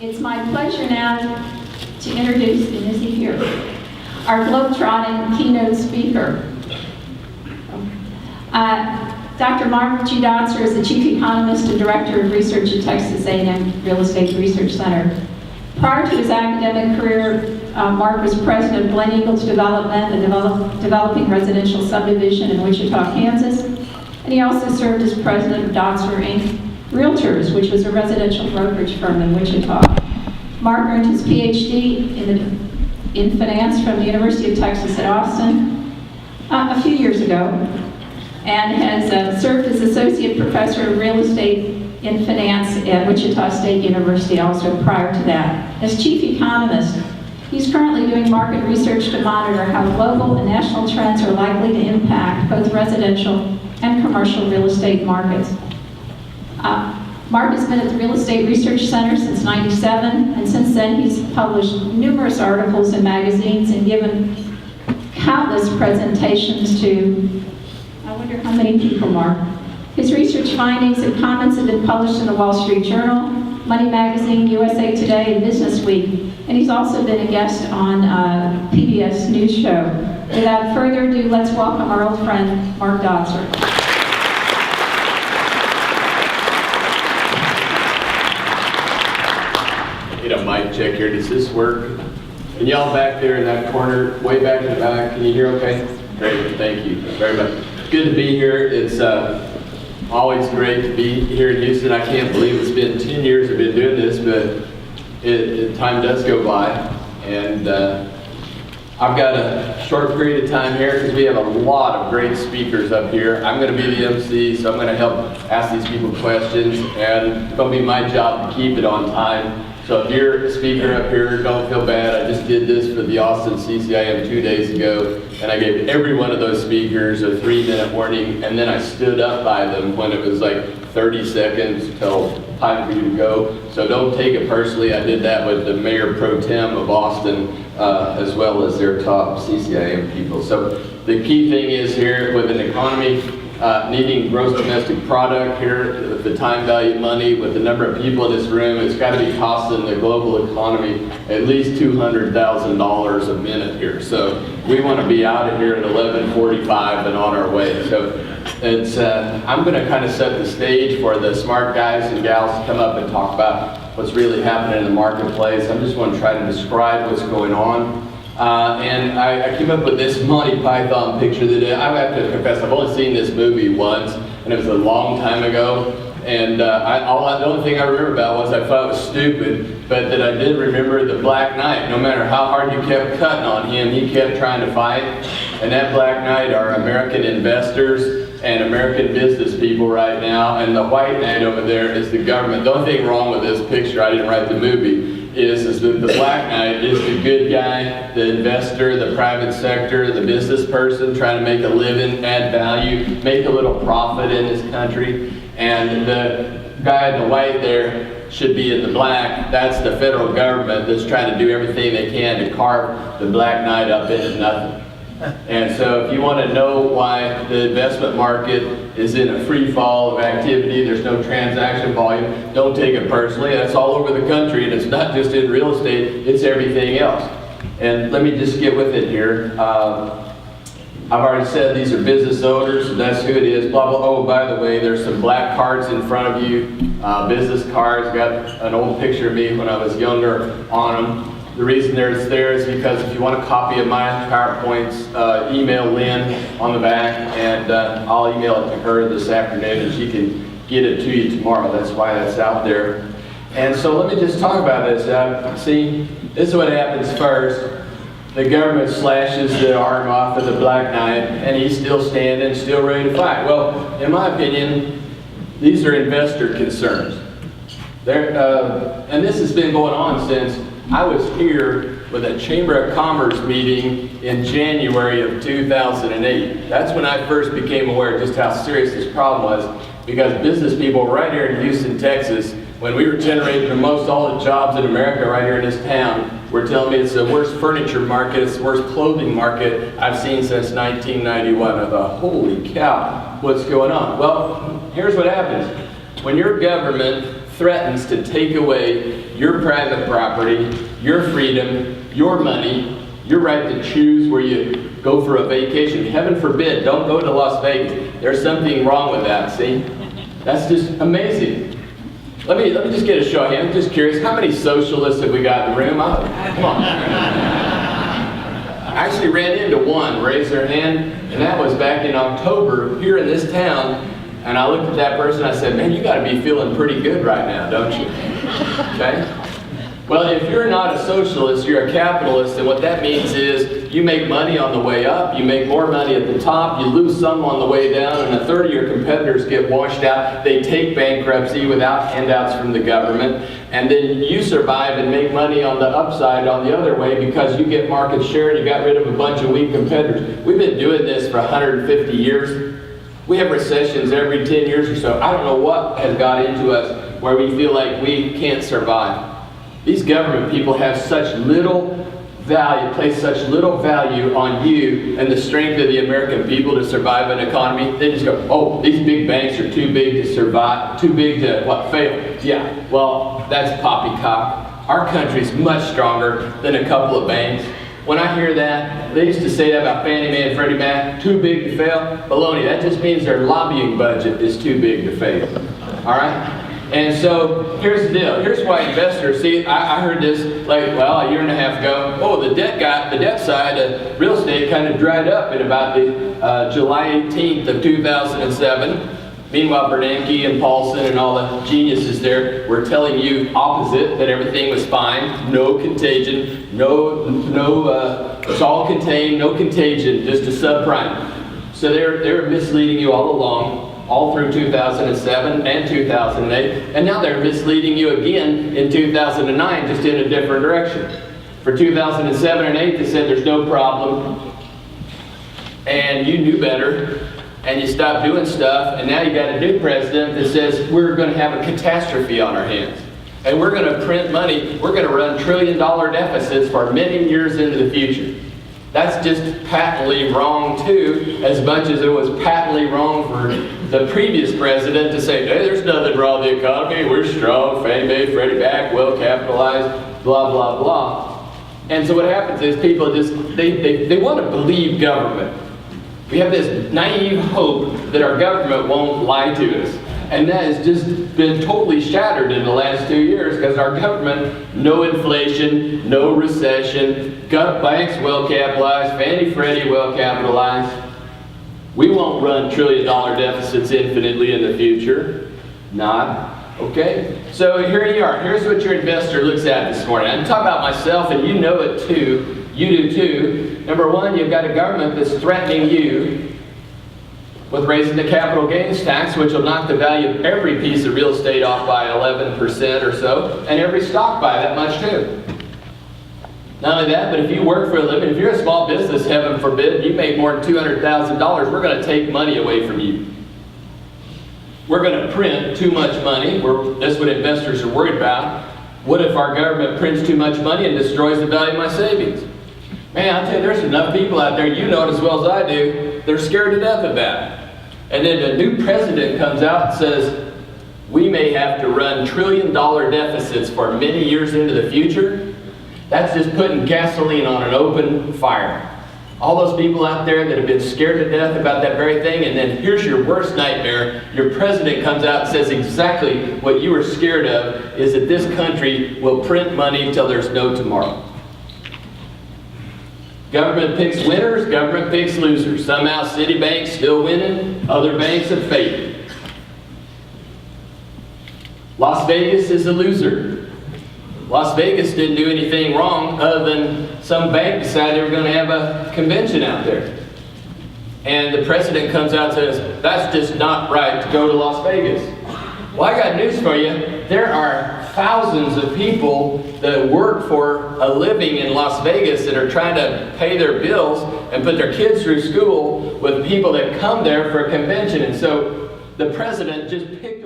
It's my pleasure now to introduce, and is he here, our globetrotting keynote speaker. Dr. Mark G. Dotzour is the Chief Economist and Director of Research at Texas A&M Real Estate Research Center. Prior to his academic career, Mark was president of Glen Eagles Development, a developing residential subdivision in Wichita, Kansas. And he also served as president of Dotzour Inc. Realtors, which was a residential brokerage firm in Wichita. Mark earned his PhD in finance from the University of Texas at Austin a few years ago, and has served as associate professor of real estate in finance at Wichita State University also prior to that. As chief economist, he's currently doing market research to monitor how global and national trends are likely to impact both residential and commercial real estate markets. Mark has been at the Real Estate Research Center since '97, and since then he's published numerous articles in magazines and given countless presentations to, I wonder how many people, Mark. His research findings and comments have been published in the Wall Street Journal, Money Magazine, USA Today, and Business Week, and he's also been a guest on PBS News Show. Without further ado, let's welcome our old friend, Mark Dotzour. Mic check here. Does this work? And y'all back there in that corner, way back in the back, can you hear okay? Great, thank you very much. Good to be here. It's always great to be here in Houston. I can't believe it's been 10 years I've been doing this, but time does go by. And I've got a short period of time here because we have a lot of great speakers up here. I'm going to be the MC, so I'm going to help ask these people questions, and it's going to be my job to keep it on time. So if you're a speaker up here, don't feel bad. I just did this for the Austin CCIM 2 days ago, and I gave every one of those speakers a 3-minute warning, and then I stood up by them when it was like 30 seconds till time for you to go. So don't take it personally. I did that with the Mayor Pro Tem of Austin, as well as their top CCIM people. So the key thing is here with an economy needing gross domestic product here, the time value of money, with the number of people in this room, it's got to be costing the global economy at least $200,000 a minute here. So we want to be out of here at 11:45 and on our way. So it's I'm going to kind of set the stage for the smart guys and gals to come up and talk about what's really happening in the marketplace. I'm just going to try to describe what's going on. And I came up with this Monty Python picture that I have to confess, I've only seen this movie once, and it was a long time ago. And the only thing I remember about was I thought it was stupid, but that I did remember the Black Knight. No matter how hard you kept cutting on him, he kept trying to fight. And that Black Knight are American investors and American business people right now, and the White Knight over there is the government. The only thing wrong with this picture, I didn't write the movie, is that the Black Knight is the good guy, the investor, the private sector, the business person trying to make a living, add value, make a little profit in this country. And the guy in the white there should be in the black. That's the federal government that's trying to do everything they can to carve the Black Knight up into nothing. And so if you want to know why the investment market is in a free fall of activity, there's no transaction volume, don't take it personally. That's all over the country, and it's not just in real estate, it's everything else. And let me just get with it here. I've already said these are business owners, and that's who it is, blah, blah. Oh, by the way, there's some black cards in front of you, business cards. Got an old picture of me when I was younger on them. The reason it's there is because if you want a copy of my PowerPoints, email Lynn on the back, and I'll email it to her this afternoon, and she can get it to you tomorrow. That's why that's out there. And so let me just talk about this. See, this is what happens first. The government slashes the arm off of the Black Knight, and he's still standing, still ready to fight. Well, in my opinion, these are investor concerns. And this has been going on since I was here with a Chamber of Commerce meeting in January of 2008. That's when I first became aware of just how serious this problem was, because business people right here in Houston, Texas, when we were generating the most all the jobs in America right here in this town, were telling me it's the worst furniture market, it's the worst clothing market I've seen since 1991. I thought, holy cow, what's going on? Well, here's what happens. When your government threatens to take away your private property, your freedom, your money, your right to choose where you go for a vacation. Heaven forbid, don't go to Las Vegas. There's something wrong with that, see? That's just amazing. Let me just get a show of hands. I'm just curious, how many socialists have we got in the room? Come on. I actually ran into one, raised their hand, and that was back in October here in this town. And I looked at that person, I said, man, you got to be feeling pretty good right now, don't you? Okay? Well, if you're not a socialist, you're a capitalist, and what that means is you make money on the way up, you make more money at the top, you lose some on the way down, and a third of your competitors get washed out. They take bankruptcy without handouts from the government, and then you survive and make money on the upside on the other way because you get market share and you got rid of a bunch of weak competitors. We've been doing this for 150 years. We have recessions every 10 years or so. I don't know what has got into us where we feel like we can't survive. These government people have such little value, place such little value on you and the strength of the American people to survive an economy. They just go, oh, these big banks are too big to survive, too big to, fail? Yeah, well, that's poppycock. Our country's much stronger than a couple of banks. When I hear that, they used to say that about Fannie Mae and Freddie Mac, too big to fail. Baloney, that just means their lobbying budget is too big to fail. All right? And so here's the deal. Here's why investors see. I heard this a year and a half ago. Oh, the debt side of real estate kind of dried up in about the July 18th of 2007. Meanwhile, Bernanke and Paulson and all the geniuses there were telling you opposite, that everything was fine, no contagion, it's all contained, no contagion, just a subprime. So they're misleading you all along. All through 2007 and 2008, and now they're misleading you again in 2009, just in a different direction. For 2007 and 8, they said there's no problem, and you knew better, and you stopped doing stuff, and now you got a new president that says we're going to have a catastrophe on our hands, and we're going to print money, we're going to run trillion-dollar deficits for many years into the future. That's just patently wrong too, as much as it was patently wrong for the previous president to say, hey, there's nothing wrong with the economy, we're strong, Fannie Mae, Freddie Mac, well capitalized, blah, blah, blah. And so what happens is people just, they want to believe government. We have this naive hope that our government won't lie to us. And that has just been totally shattered in the last 2 years because our government, no inflation, no recession, banks well capitalized, Fannie Freddie well capitalized. We won't run trillion-dollar deficits infinitely in the future. Not. Okay? So here you are. Here's what your investor looks at this morning. I'm talking about myself, and you know it too. You do too. Number one, you've got a government that's threatening you with raising the capital gains tax, which will knock the value of every piece of real estate off by 11% or so, and every stock by that much too. Not only that, but if you work for a living, if you're a small business, heaven forbid, you make more than $200,000, we're going to take money away from you. We're going to print too much money. That's what investors are worried about. What if our government prints too much money and destroys the value of my savings? Man, I'll tell you, there's enough people out there, you know it as well as I do, they're scared to death of that. And then a new president comes out and says, we may have to run trillion-dollar deficits for many years into the future. That's just putting gasoline on an open fire. All those people out there that have been scared to death about that very thing, and then here's your worst nightmare. Your president comes out and says exactly what you were scared of, is that this country will print money until there's no tomorrow. Government picks winners, government picks losers. Somehow Citibank's still winning, other banks have faded. Las Vegas is a loser. Las Vegas didn't do anything wrong other than some bank decided they were going to have a convention out there. And the president comes out and says, that's just not right to go to Las Vegas. Well, I got news for you. There are thousands of people that work for a living in Las Vegas that are trying to pay their bills and put their kids through school with people that come there for a convention. And so the president just picked